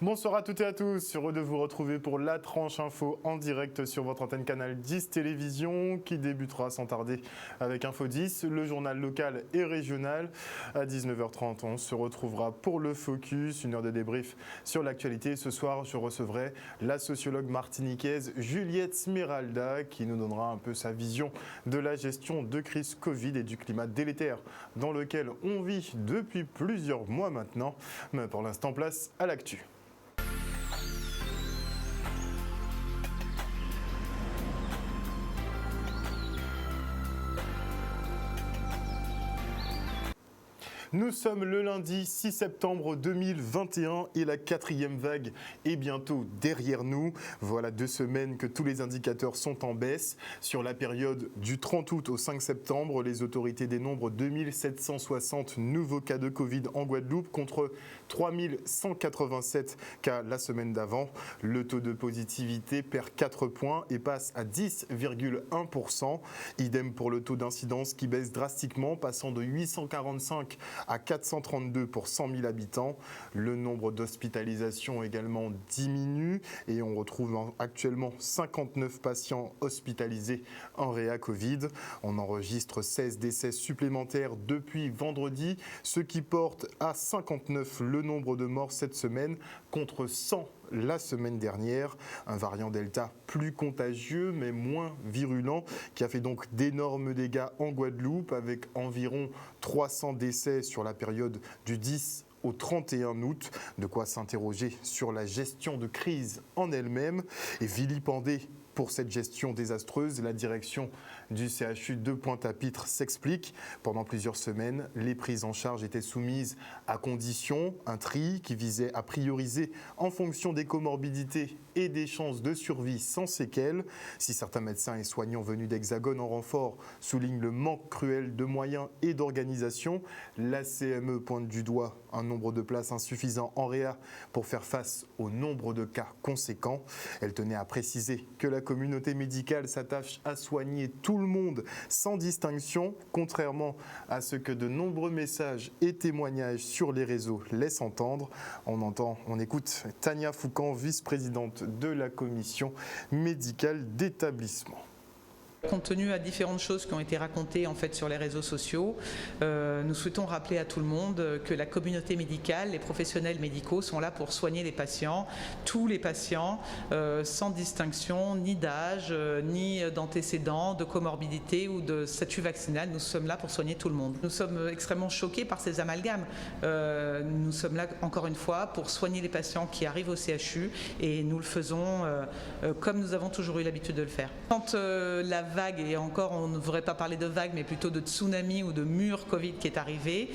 Bonsoir à toutes et à tous, heureux de vous retrouver pour la tranche info en direct sur votre antenne Canal 10 Télévision qui débutera sans tarder avec Info 10, le journal local et régional. À 19h30, on se retrouvera pour le Focus, une heure de débrief sur l'actualité. Ce soir, je recevrai la sociologue martiniquaise Juliette Smeralda qui nous donnera un peu sa vision de la gestion de crise Covid et du climat délétère dans lequel on vit depuis plusieurs mois maintenant. Mais pour l'instant, place à l'actu. Nous sommes le lundi 6 septembre 2021 et la 4e vague est bientôt derrière nous. Voilà 2 semaines que tous les indicateurs sont en baisse. Sur la période du 30 août au 5 septembre, les autorités dénombrent 2760 nouveaux cas de Covid en Guadeloupe contre 3187 cas la semaine d'avant. Le taux de positivité perd 4 points et passe à 10,1%. Idem pour le taux d'incidence qui baisse drastiquement, passant de 845 à 432 pour 100 000 habitants. Le nombre d'hospitalisations également diminue et on retrouve actuellement 59 patients hospitalisés en réa Covid. On enregistre 16 décès supplémentaires depuis vendredi, ce qui porte à 59 le nombre de morts cette semaine contre 100 la semaine dernière. Un variant Delta plus contagieux mais moins virulent qui a fait donc d'énormes dégâts en Guadeloupe avec environ 300 décès sur la période du 10 au 31 août, de quoi s'interroger sur la gestion de crise en elle-même et vilipender pour cette gestion désastreuse. La direction du CHU de Pointe-à-Pitre s'explique. Pendant plusieurs semaines, les prises en charge étaient soumises à conditions, un tri qui visait à prioriser en fonction des comorbidités et des chances de survie sans séquelles. Si certains médecins et soignants venus d'Hexagone en renfort soulignent le manque cruel de moyens et d'organisation, la CME pointe du doigt un nombre de places insuffisant en réa pour faire face au nombre de cas conséquents. Elle tenait à préciser que la communauté médicale s'attache à soigner tout le monde sans distinction, contrairement à ce que de nombreux messages et témoignages sur les réseaux laissent entendre. On écoute Tania Foucan, vice-présidente de la commission médicale d'établissement. Compte tenu à différentes choses qui ont été racontées en fait sur les réseaux sociaux, nous souhaitons rappeler à tout le monde que la communauté médicale, les professionnels médicaux sont là pour soigner les patients, tous les patients, sans distinction ni d'âge, ni d'antécédents, de comorbidité ou de statut vaccinal. Nous sommes là pour soigner tout le monde. Nous sommes extrêmement choqués par ces amalgames. Nous sommes là encore une fois pour soigner les patients qui arrivent au CHU et nous le faisons comme nous avons toujours eu l'habitude de le faire. Quand la vague, et encore on ne devrait pas parler de vague mais plutôt de tsunami ou de mur Covid qui est arrivé,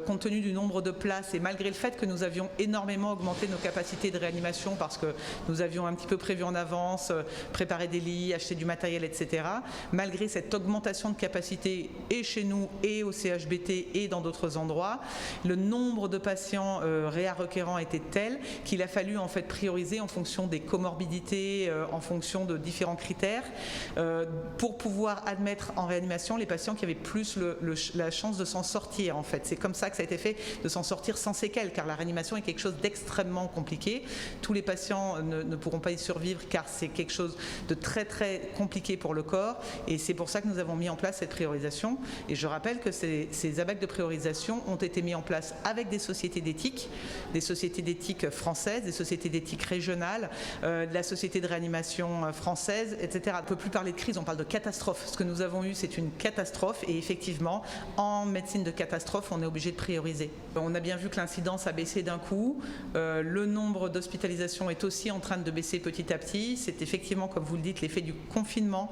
compte tenu du nombre de places et malgré le fait que nous avions énormément augmenté nos capacités de réanimation parce que nous avions un petit peu prévu en avance, préparé des lits, acheté du matériel, etc. Malgré cette augmentation de capacité et chez nous et au CHBT et dans d'autres endroits, le nombre de patients réa requérants était tel qu'il a fallu en fait prioriser en fonction des comorbidités, en fonction de différents critères, pour pouvoir admettre en réanimation les patients qui avaient plus la chance de s'en sortir en fait. C'est comme ça que ça a été fait, de s'en sortir sans séquelles, car la réanimation est quelque chose d'extrêmement compliqué. Tous les patients ne pourront pas y survivre car c'est quelque chose de très très compliqué pour le corps et c'est pour ça que nous avons mis en place cette priorisation. Et je rappelle que ces ABEC de priorisation ont été mis en place avec des sociétés d'éthique françaises, des sociétés d'éthique régionales, de la société de réanimation française, etc. On ne peut plus parler de crise, on parle de catastrophe. Ce que nous avons eu, c'est une catastrophe et effectivement, en médecine de catastrophe, on est obligé de prioriser. On a bien vu que l'incidence a baissé d'un coup. Le nombre d'hospitalisations est aussi en train de baisser petit à petit. C'est effectivement, comme vous le dites, l'effet du confinement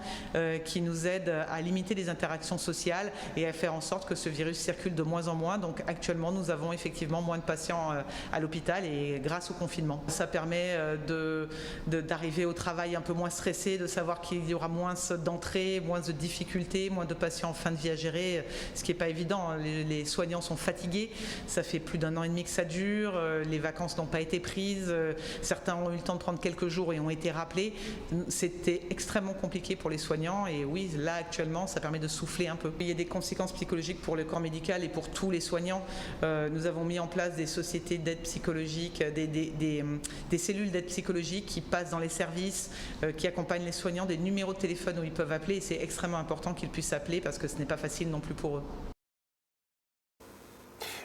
qui nous aide à limiter les interactions sociales et à faire en sorte que ce virus circule de moins en moins. Donc actuellement, nous avons effectivement moins de patients à l'hôpital et grâce au confinement. Ça permet d'arriver au travail un peu moins stressé, de savoir qu'il y aura moins d'entrées, moins de difficultés, moins de patients en fin de vie à gérer, ce qui n'est pas évident. Les soignants sont fatigués, ça fait plus d'1 an et demi que ça dure, les vacances n'ont pas été prises, certains ont eu le temps de prendre quelques jours et ont été rappelés. C'était extrêmement compliqué pour les soignants et oui, là actuellement, ça permet de souffler un peu. Il y a des conséquences psychologiques pour le corps médical et pour tous les soignants. Nous avons mis en place des sociétés d'aide psychologique, des cellules d'aide psychologique qui passent dans les services, qui accompagnent les soignants, des numéros de téléphone où ils peuvent appeler et c'est extrêmement important qu'ils puissent appeler parce que ce n'est pas facile non plus pour eux.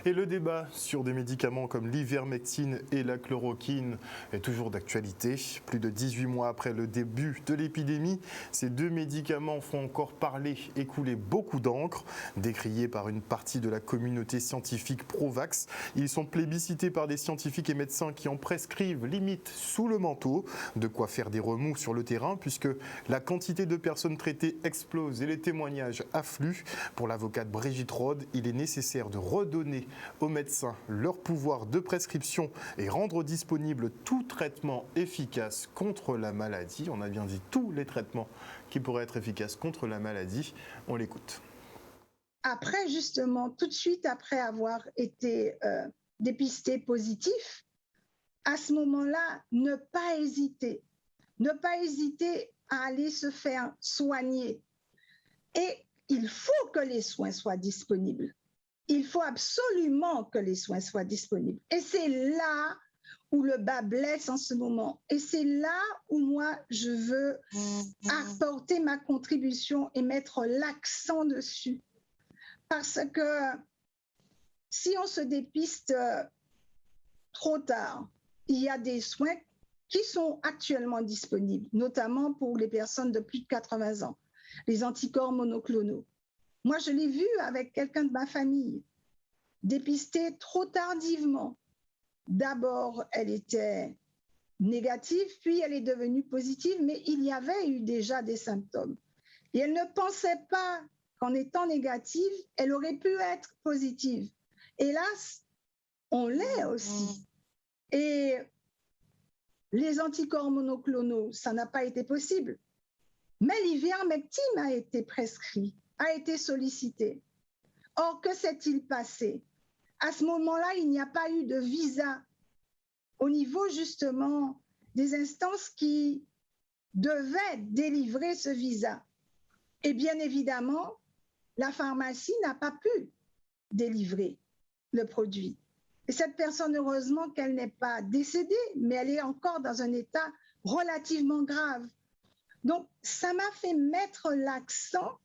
Et le débat sur des médicaments comme l'ivermectine et la chloroquine est toujours d'actualité. Plus de 18 mois après le début de l'épidémie, ces 2 médicaments font encore parler et couler beaucoup d'encre. Décriés par une partie de la communauté scientifique pro-vax, ils sont plébiscités par des scientifiques et médecins qui en prescrivent limite sous le manteau. De quoi faire des remous sur le terrain puisque la quantité de personnes traitées explose et les témoignages affluent. Pour l'avocate Brigitte Rode, il est nécessaire de redonner aux médecins leur pouvoir de prescription et rendre disponible tout traitement efficace contre la maladie. On a bien dit tous les traitements qui pourraient être efficaces contre la maladie. On l'écoute. Après, justement, tout de suite après avoir été dépisté positif, à ce moment-là, ne pas hésiter à aller se faire soigner. Et il faut que les soins soient disponibles. Il faut absolument que les soins soient disponibles. Et c'est là où le bas blesse en ce moment. Et c'est là où moi, je veux apporter ma contribution et mettre l'accent dessus. Parce que si on se dépiste trop tard, il y a des soins qui sont actuellement disponibles, notamment pour les personnes de plus de 80 ans, les anticorps monoclonaux. Moi, je l'ai vu avec quelqu'un de ma famille, dépistée trop tardivement. D'abord, elle était négative, puis elle est devenue positive, mais il y avait eu déjà des symptômes. Et elle ne pensait pas qu'en étant négative, elle aurait pu être positive. Hélas, on l'est aussi. Et les anticorps monoclonaux, ça n'a pas été possible. Mais l'ivermectine a été prescrit, a été sollicité. Or, que s'est-il passé? À ce moment-là, il n'y a pas eu de visa au niveau justement des instances qui devaient délivrer ce visa. Et bien évidemment, la pharmacie n'a pas pu délivrer le produit. Et cette personne, heureusement qu'elle n'est pas décédée, mais elle est encore dans un état relativement grave. Donc, ça m'a fait mettre l'accent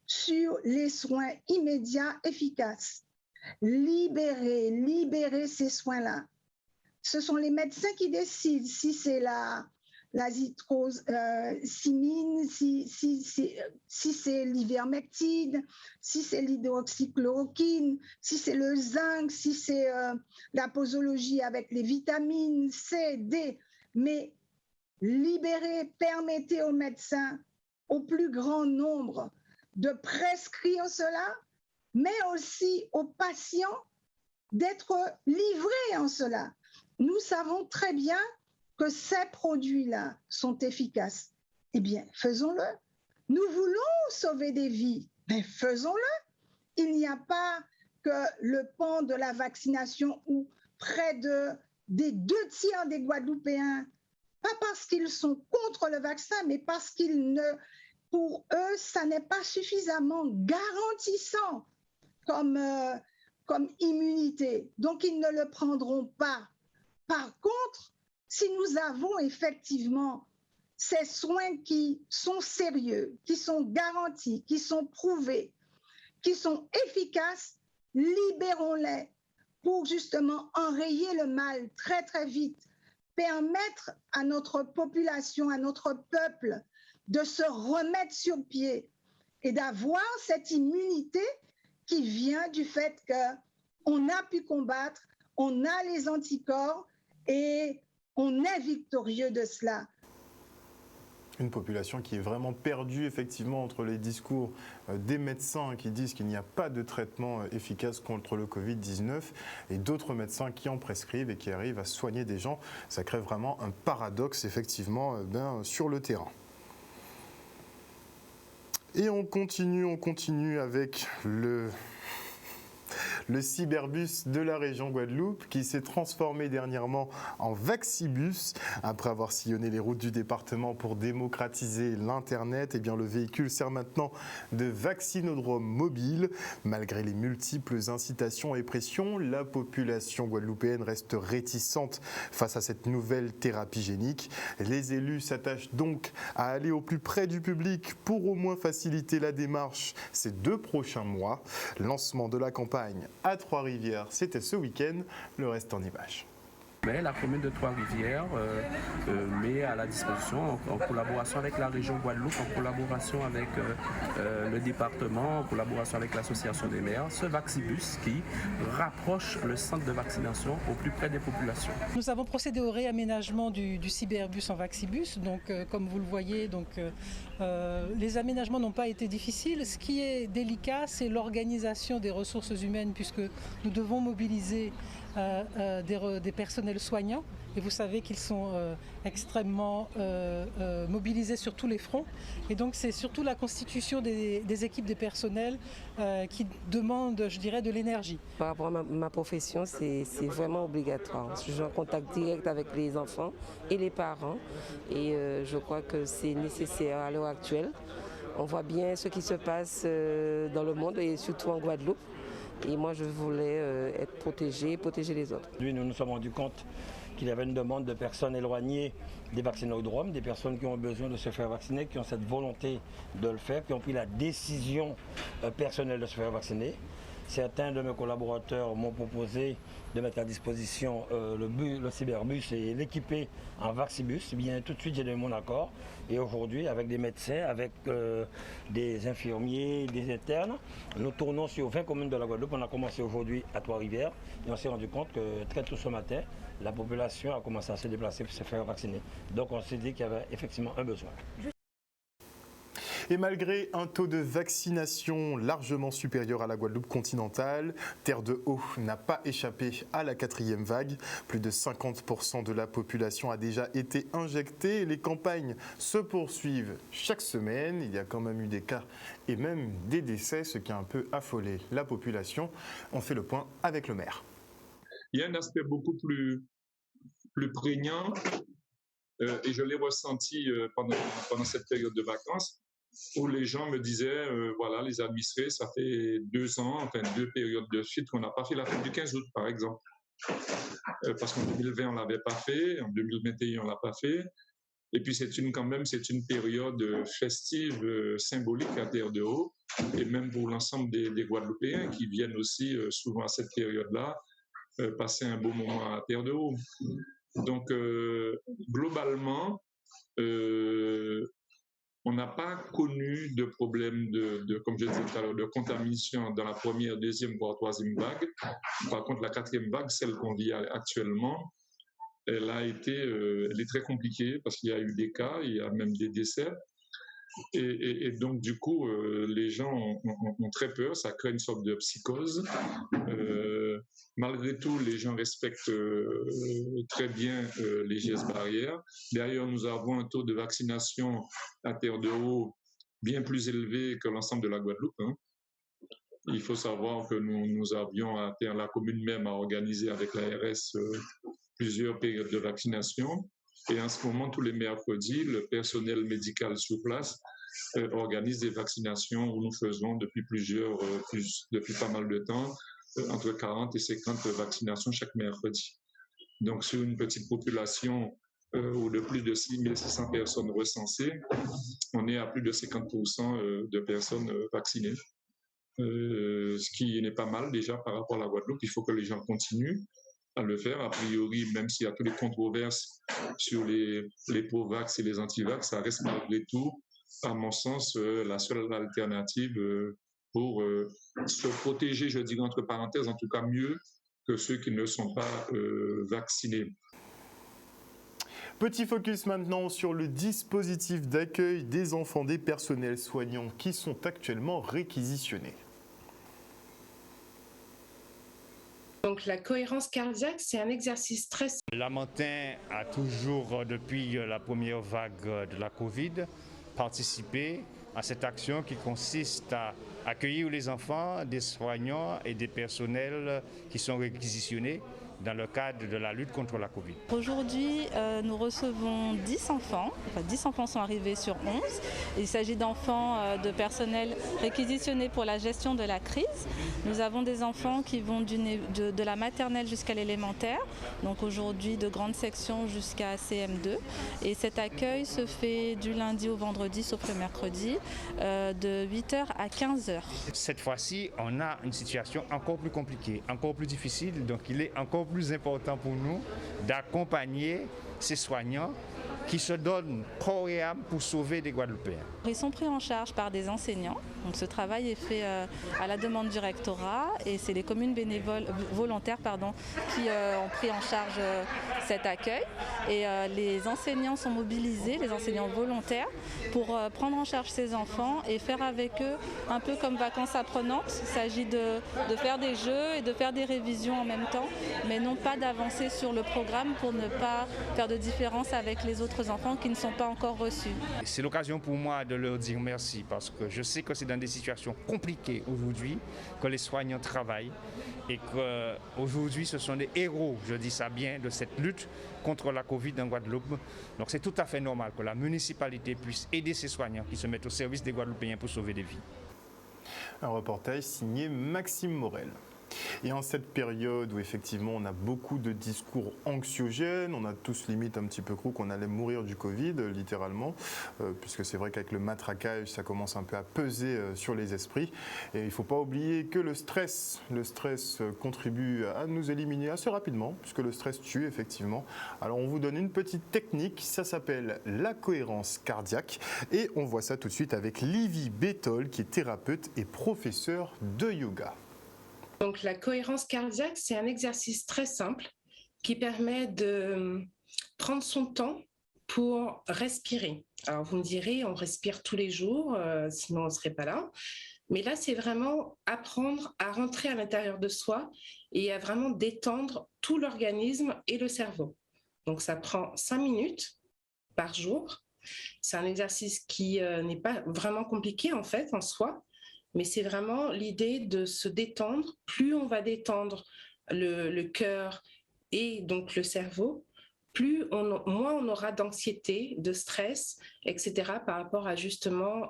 sur les soins immédiats efficaces. Libérer ces soins-là. Ce sont les médecins qui décident si c'est l'azithromycine, si c'est l'ivermectine, si c'est l'hydroxychloroquine, si c'est le zinc, si c'est la posologie avec les vitamines C, D. Mais libérer, permettez aux médecins, au plus grand nombre, de prescrire cela, mais aussi aux patients d'être livrés en cela. Nous savons très bien que ces produits-là sont efficaces. Eh bien, faisons-le. Nous voulons sauver des vies, mais faisons-le. Il n'y a pas que le pan de la vaccination où près des 2/3 des Guadeloupéens, pas parce qu'ils sont contre le vaccin, mais parce pour eux, ça n'est pas suffisamment garantissant comme immunité. Donc, ils ne le prendront pas. Par contre, si nous avons effectivement ces soins qui sont sérieux, qui sont garantis, qui sont prouvés, qui sont efficaces, libérons-les pour justement enrayer le mal très, très vite, permettre à notre population, à notre peuple de se remettre sur pied et d'avoir cette immunité qui vient du fait qu'on a pu combattre, on a les anticorps et on est victorieux de cela. Une population qui est vraiment perdue effectivement entre les discours des médecins qui disent qu'il n'y a pas de traitement efficace contre le Covid-19 et d'autres médecins qui en prescrivent et qui arrivent à soigner des gens. Ça crée vraiment un paradoxe effectivement sur le terrain. Et on continue avec le cyberbus de la région Guadeloupe qui s'est transformé dernièrement en Vaxibus. Après avoir sillonné les routes du département pour démocratiser l'Internet, eh bien, le véhicule sert maintenant de vaccinodrome mobile. Malgré les multiples incitations et pressions, la population guadeloupéenne reste réticente face à cette nouvelle thérapie génique. Les élus s'attachent donc à aller au plus près du public pour au moins faciliter la démarche ces 2 prochains mois. Lancement de la campagne à Trois-Rivières, c'était ce week-end, le reste en images. Mais la commune de Trois-Rivières met à la disposition, en collaboration avec la région Guadeloupe, en collaboration avec le département, en collaboration avec l'association des maires, ce Vaxibus qui rapproche le centre de vaccination au plus près des populations. Nous avons procédé au réaménagement du cyberbus en Vaxibus. Donc, comme vous le voyez, les aménagements n'ont pas été difficiles. Ce qui est délicat, c'est l'organisation des ressources humaines, puisque nous devons mobiliser des personnels soignants, et vous savez qu'ils sont extrêmement mobilisés sur tous les fronts, et donc c'est surtout la constitution des équipes des personnels qui demande, je dirais, de l'énergie. Par rapport à ma profession, c'est vraiment obligatoire. Je suis en contact direct avec les enfants et les parents, et je crois que c'est nécessaire à l'heure actuelle. On voit bien ce qui se passe dans le monde et surtout en Guadeloupe. Et moi, je voulais être protégée, protéger les autres. Nous nous sommes rendus compte qu'il y avait une demande de personnes éloignées des vaccinodromes, des personnes qui ont besoin de se faire vacciner, qui ont cette volonté de le faire, qui ont pris la décision personnelle de se faire vacciner. Certains de mes collaborateurs m'ont proposé de mettre à disposition le cyberbus et l'équiper en Vaxibus. Bien, tout de suite, j'ai donné mon accord. Et aujourd'hui, avec des médecins, avec des infirmiers, des internes, nous tournons sur 20 communes de la Guadeloupe. On a commencé aujourd'hui à Trois-Rivières et on s'est rendu compte que très tôt ce matin, la population a commencé à se déplacer pour se faire vacciner. Donc on s'est dit qu'il y avait effectivement un besoin. Et malgré un taux de vaccination largement supérieur à la Guadeloupe continentale, Terre de Haut n'a pas échappé à la 4e vague. Plus de 50% de la population a déjà été injectée. Les campagnes se poursuivent chaque semaine. Il y a quand même eu des cas et même des décès, ce qui a un peu affolé la population. On fait le point avec le maire. Il y a un aspect beaucoup plus prégnant et je l'ai ressenti pendant cette période de vacances, où les gens me disaient, voilà, les administrés, ça fait 2 ans, enfin 2 périodes de suite qu'on n'a pas fait la fête du 15 août, par exemple. Parce qu'en 2020, on ne l'avait pas fait, en 2021, on ne l'a pas fait. Et puis, c'est une période festive, symbolique à Terre de Haut, et même pour l'ensemble des Guadeloupéens qui viennent aussi souvent à cette période-là, passer un beau moment à Terre de Haut. Donc, globalement, on n'a pas connu de problème comme je disais tout à l'heure, de contamination dans la première, deuxième, voire troisième vague. Par contre, la 4e vague, celle qu'on vit actuellement, elle est très compliquée parce qu'il y a eu des cas, il y a même des décès. Et donc, du coup, les gens ont très peur, ça crée une sorte de psychose. Malgré tout, les gens respectent très bien les gestes barrières. D'ailleurs, nous avons un taux de vaccination à Terre de Haut bien plus élevé que l'ensemble de la Guadeloupe. Hein. Il faut savoir que nous avions à Terre, la commune même a organisé avec l'ARS plusieurs périodes de vaccination. Et en ce moment, tous les mercredis, le personnel médical sur place organise des vaccinations où nous faisons depuis pas mal de temps, entre 40 et 50 vaccinations chaque mercredi. Donc, sur une petite population ou de plus de 6600 personnes recensées, on est à plus de 50% de personnes vaccinées. Ce qui n'est pas mal déjà par rapport à la Guadeloupe. Il faut que les gens continuent à le faire. A priori, même s'il y a toutes les controverses sur les pro-vax et les anti-vax, ça reste malgré tout, à mon sens, la seule alternative pour se protéger, je dirais entre parenthèses, en tout cas mieux que ceux qui ne sont pas vaccinés. Petit focus maintenant sur le dispositif d'accueil des enfants des personnels soignants qui sont actuellement réquisitionnés. Donc la cohérence cardiaque, c'est un exercice très... Lamentin a toujours, depuis la première vague de la Covid, participer à cette action qui consiste à accueillir les enfants, des soignants et des personnels qui sont réquisitionnés dans le cadre de la lutte contre la Covid. Aujourd'hui, nous recevons 10 enfants. Enfin, 10 enfants sont arrivés sur 11. Il s'agit d'enfants de personnel réquisitionnés pour la gestion de la crise. Nous avons des enfants qui vont de la maternelle jusqu'à l'élémentaire, donc aujourd'hui de grande section jusqu'à CM2. Et cet accueil se fait du lundi au vendredi, sauf le mercredi, de 8h à 15h. Cette fois-ci, on a une situation encore plus compliquée, encore plus difficile, donc il est encore plus important pour nous d'accompagner ces soignants qui se donnent corps et âme pour sauver des Guadeloupéens. Ils sont pris en charge par des enseignants. Donc ce travail est fait à la demande du rectorat et c'est les communes volontaires qui ont pris en charge cet accueil. Et les enseignants sont mobilisés, les enseignants volontaires, pour prendre en charge ces enfants et faire avec eux un peu comme vacances apprenantes. Il s'agit de faire des jeux et de faire des révisions en même temps, mais non pas d'avancer sur le programme pour ne pas faire de différence avec les autres enfants qui ne sont pas encore reçus. C'est l'occasion pour moi de leur dire merci parce que je sais que c'est dans des situations compliquées aujourd'hui que les soignants travaillent et qu'aujourd'hui ce sont des héros, je dis ça bien, de cette lutte contre la Covid en Guadeloupe. Donc c'est tout à fait normal que la municipalité puisse aider ces soignants qui se mettent au service des Guadeloupéens pour sauver des vies. Un reportage signé Maxime Morel. Et en cette période où effectivement on a beaucoup de discours anxiogènes, on a tous limite un petit peu cru qu'on allait mourir du Covid, littéralement, puisque c'est vrai qu'avec le matraquage, ça commence un peu à peser sur les esprits. Et il ne faut pas oublier que le stress contribue à nous éliminer assez rapidement, puisque le stress tue effectivement. Alors on vous donne une petite technique, ça s'appelle la cohérence cardiaque. Et on voit ça tout de suite avec Livy Bétol, qui est thérapeute et professeur de yoga. Donc la cohérence cardiaque, c'est un exercice très simple qui permet de prendre son temps pour respirer. Alors vous me direz, on respire tous les jours, sinon on ne serait pas là. Mais là, c'est vraiment apprendre à rentrer à l'intérieur de soi et à vraiment détendre tout l'organisme et le cerveau. Donc ça prend 5 minutes par jour. C'est un exercice qui n'est pas vraiment compliqué en fait en soi. Mais c'est vraiment l'idée de se détendre. Plus on va détendre le cœur et donc le cerveau, moins on aura d'anxiété, de stress, etc. par rapport à justement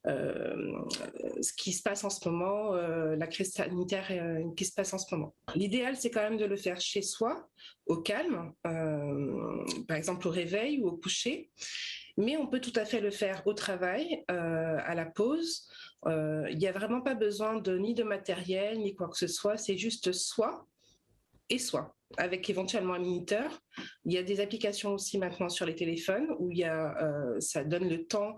ce qui se passe en ce moment, la crise sanitaire qui se passe en ce moment. L'idéal, c'est quand même de le faire chez soi, au calme, par exemple au réveil ou au coucher. Mais on peut tout à fait le faire au travail, à la pause. Il n'y a vraiment pas besoin ni de matériel, ni quoi que ce soit. C'est juste soi et soi, avec éventuellement un minuteur. Il y a des applications aussi maintenant sur les téléphones où ça donne le temps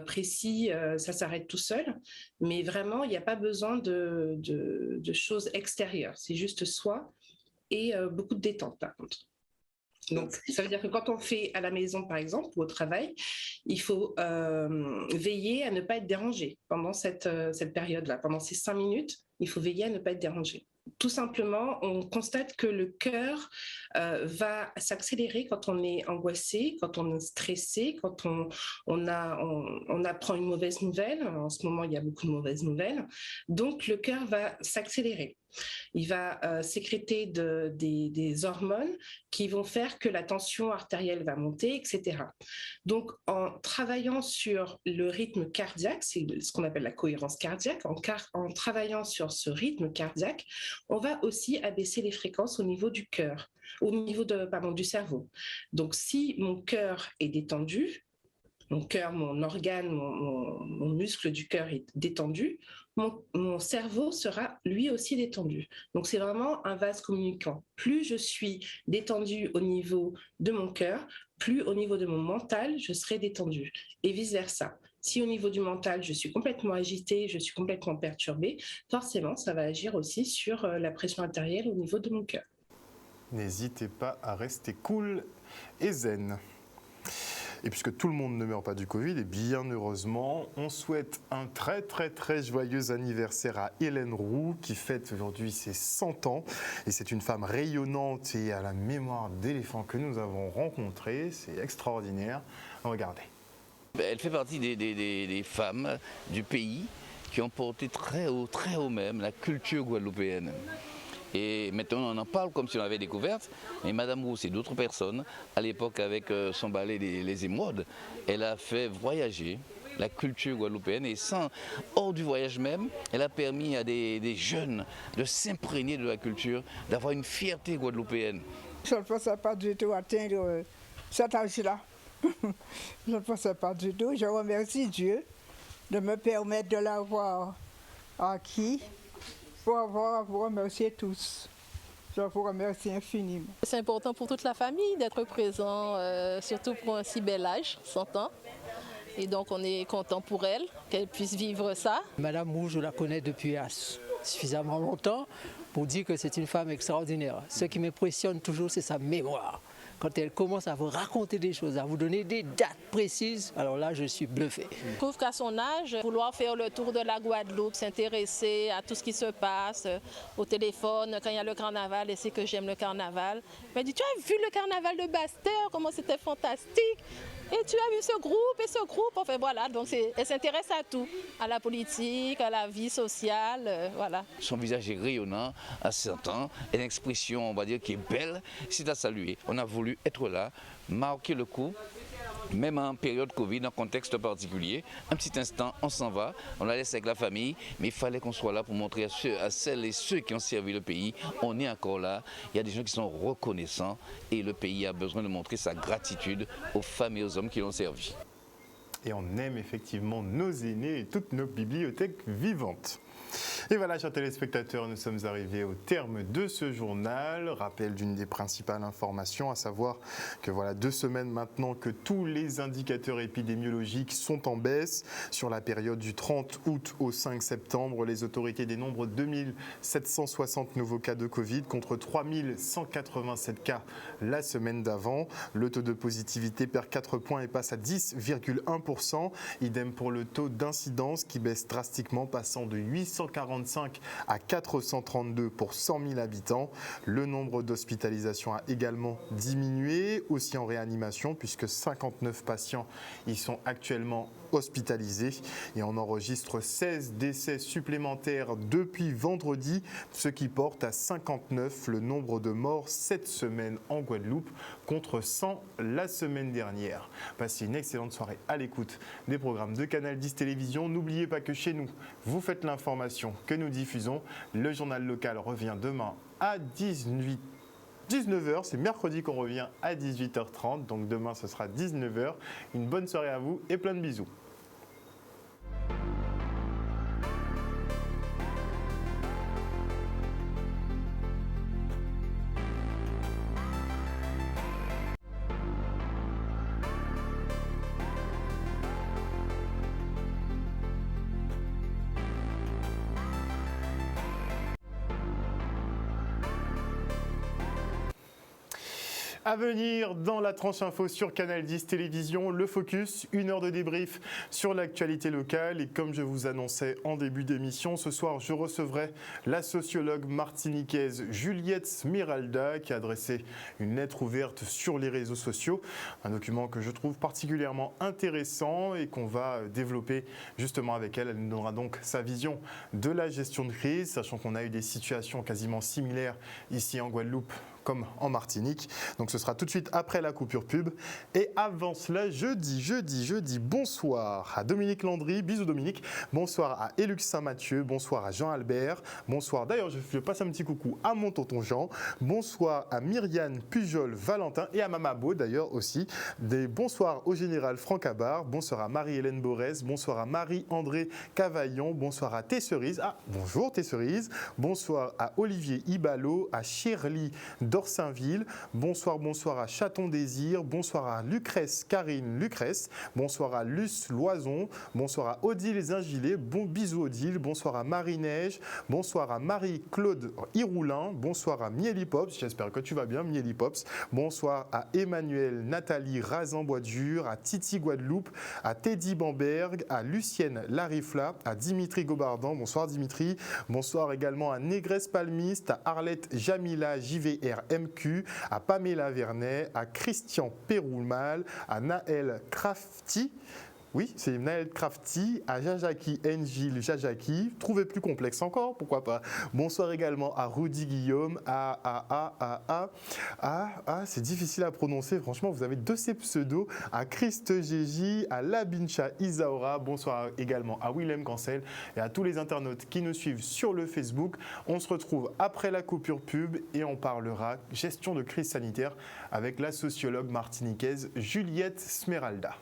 précis, ça s'arrête tout seul. Mais vraiment, il n'y a pas besoin de choses extérieures. C'est juste soi et beaucoup de détente par contre. Donc, ça veut dire que quand on fait à la maison, par exemple, ou au travail, il faut veiller à ne pas être dérangé pendant cette période-là. Pendant ces 5 minutes, il faut veiller à ne pas être dérangé. Tout simplement, on constate que le cœur va s'accélérer quand on est angoissé, quand on est stressé, quand on apprend une mauvaise nouvelle. En ce moment, il y a beaucoup de mauvaises nouvelles. Donc, le cœur va s'accélérer. Il va sécréter des hormones qui vont faire que la tension artérielle va monter, etc. Donc, en travaillant sur le rythme cardiaque, c'est ce qu'on appelle la cohérence cardiaque, en travaillant sur ce rythme cardiaque, on va aussi abaisser les fréquences au niveau du cœur, au niveau du cerveau. Donc, si mon cœur est détendu, mon cœur, mon organe, mon muscle du cœur est détendu, mon cerveau sera lui aussi détendu. Donc c'est vraiment un vase communicant. Plus je suis détendu au niveau de mon cœur, plus au niveau de mon mental, je serai détendu. Et vice-versa. Si au niveau du mental, je suis complètement agitée, je suis complètement perturbée, forcément, ça va agir aussi sur la pression artérielle au niveau de mon cœur. N'hésitez pas à rester cool et zen. Et puisque tout le monde ne meurt pas du Covid, et bien heureusement, on souhaite un très très très joyeux anniversaire à Hélène Roux qui fête aujourd'hui ses 100 ans. Et c'est une femme rayonnante et à la mémoire d'éléphant que nous avons rencontrée. C'est extraordinaire. Regardez. Elle fait partie des femmes du pays qui ont porté très haut même la culture guadeloupéenne. Et maintenant on en parle comme si on l'avait découverte, mais Madame Rousse et d'autres personnes, à l'époque avec son ballet Les Émeraudes, elle a fait voyager la culture guadeloupéenne et hors du voyage même, elle a permis à des jeunes de s'imprégner de la culture, d'avoir une fierté guadeloupéenne. Je ne pensais pas du tout atteindre cet âge-là. Je ne pensais pas du tout. Je remercie Dieu de me permettre de l'avoir acquis. Pour avoir à vous remercier tous. Je vous remercie infiniment. C'est important pour toute la famille d'être présent, surtout pour un si bel âge, 100 ans. Et donc on est content pour elle, qu'elle puisse vivre ça. Madame Rouge, je la connais depuis suffisamment longtemps pour dire que c'est une femme extraordinaire. Ce qui m'impressionne toujours, c'est sa mémoire. Quand elle commence à vous raconter des choses, à vous donner des dates précises, alors là, je suis bluffé. Je trouve qu'à son âge, vouloir faire le tour de la Guadeloupe, s'intéresser à tout ce qui se passe au téléphone, quand il y a le carnaval, et c'est que j'aime le carnaval. Elle dit, tu as vu le carnaval de Basse-Terre, comment c'était fantastique? Et tu as vu ce groupe et ce groupe, enfin voilà, donc elle s'intéresse à tout, à la politique, à la vie sociale, voilà. Son visage est rayonnant à 100 ans, une expression, on va dire, qui est belle, c'est à saluer. On a voulu être là, marquer le coup, même en période Covid, en contexte particulier. Un petit instant, on s'en va, on la laisse avec la famille, mais il fallait qu'on soit là pour montrer à celles et ceux qui ont servi le pays, on est encore là. Il y a des gens qui sont reconnaissants et le pays a besoin de montrer sa gratitude aux femmes et aux hommes qui l'ont servi. Et on aime effectivement nos aînés et toutes nos bibliothèques vivantes. Et voilà, chers téléspectateurs, nous sommes arrivés au terme de ce journal. Rappel d'une des principales informations, à savoir que voilà 2 semaines maintenant que tous les indicateurs épidémiologiques sont en baisse. Sur la période du 30 août au 5 septembre, les autorités dénombrent 2760 nouveaux cas de Covid contre 3187 cas la semaine d'avant. Le taux de positivité perd 4 points et passe à 10,1%. Idem pour le taux d'incidence qui baisse drastiquement, passant de 845 à 432 pour 100 000 habitants. Le nombre d'hospitalisations a également diminué, aussi en réanimation, puisque 59 patients y sont actuellement hospitalisés. Et on enregistre 16 décès supplémentaires depuis vendredi, ce qui porte à 59 le nombre de morts cette semaine en Guadeloupe, contre 100 la semaine dernière. Passez une excellente soirée à l'écoute des programmes de Canal 10 Télévision. N'oubliez pas que chez nous, vous faites l'information que nous diffusons. Le journal local revient demain à 19h. C'est mercredi qu'on revient à 18h30. Donc demain, ce sera 19h. Une bonne soirée à vous et plein de bisous. À venir dans la tranche info sur Canal 10 Télévision, le Focus, 1 heure de débrief sur l'actualité locale. Et comme je vous annonçais en début d'émission, ce soir je recevrai la sociologue martiniquaise Juliette Smiralda qui a adressé une lettre ouverte sur les réseaux sociaux. Un document que je trouve particulièrement intéressant et qu'on va développer justement avec elle. Elle nous donnera donc sa vision de la gestion de crise, sachant qu'on a eu des situations quasiment similaires ici en Guadeloupe comme en Martinique. Donc ce sera tout de suite après la coupure pub. Et avant cela, je dis bonsoir à Dominique Landry, bisous Dominique, bonsoir à Élux Saint-Mathieu, bonsoir à Jean Albert, bonsoir, d'ailleurs je passe un petit coucou à mon tonton Jean, bonsoir à Myriane Pujol Valentin et à Mamabo d'ailleurs aussi, bonsoir au général Franck Abar, bonsoir à Marie-Hélène Borès, bonsoir à Marie-André Cavaillon, bonsoir à Tesserise, bonjour Tesserise, bonsoir à Olivier Ibalo, à Shirley d'Orsainville, bonsoir à Chaton Désir, bonsoir à Lucrèce Karine Lucrèce, bonsoir à Luce Loison, bonsoir à Odile Zingilet, bisous Odile, bonsoir à Marie-Neige, bonsoir à Marie-Claude Hiroulin, bonsoir à Mieli Pops, j'espère que tu vas bien Mieli Pops, bonsoir à Emmanuel Nathalie Razan-Boisdure, à Titi Guadeloupe, à Teddy Bamberg, à Lucienne Larifla, à Dimitri Gobardan, bonsoir Dimitri, bonsoir également à Négresse Palmiste, à Arlette Jamila JVRMQ, à Pamela Vernet, à Christian Péroumal, à Naël Crafty. Oui, c'est Naël Crafty, à Jajaki, Ngil Jajaki. Trouvez plus complexe encore, pourquoi pas. Bonsoir également à Rudy Guillaume, c'est difficile à prononcer, franchement, vous avez 2 de ces pseudos, à Christ Géji, à Labincha Isaora. Bonsoir également à Willem Cancel et à tous les internautes qui nous suivent sur le Facebook. On se retrouve après la coupure pub et on parlera gestion de crise sanitaire avec la sociologue martiniquaise Juliette Smeralda.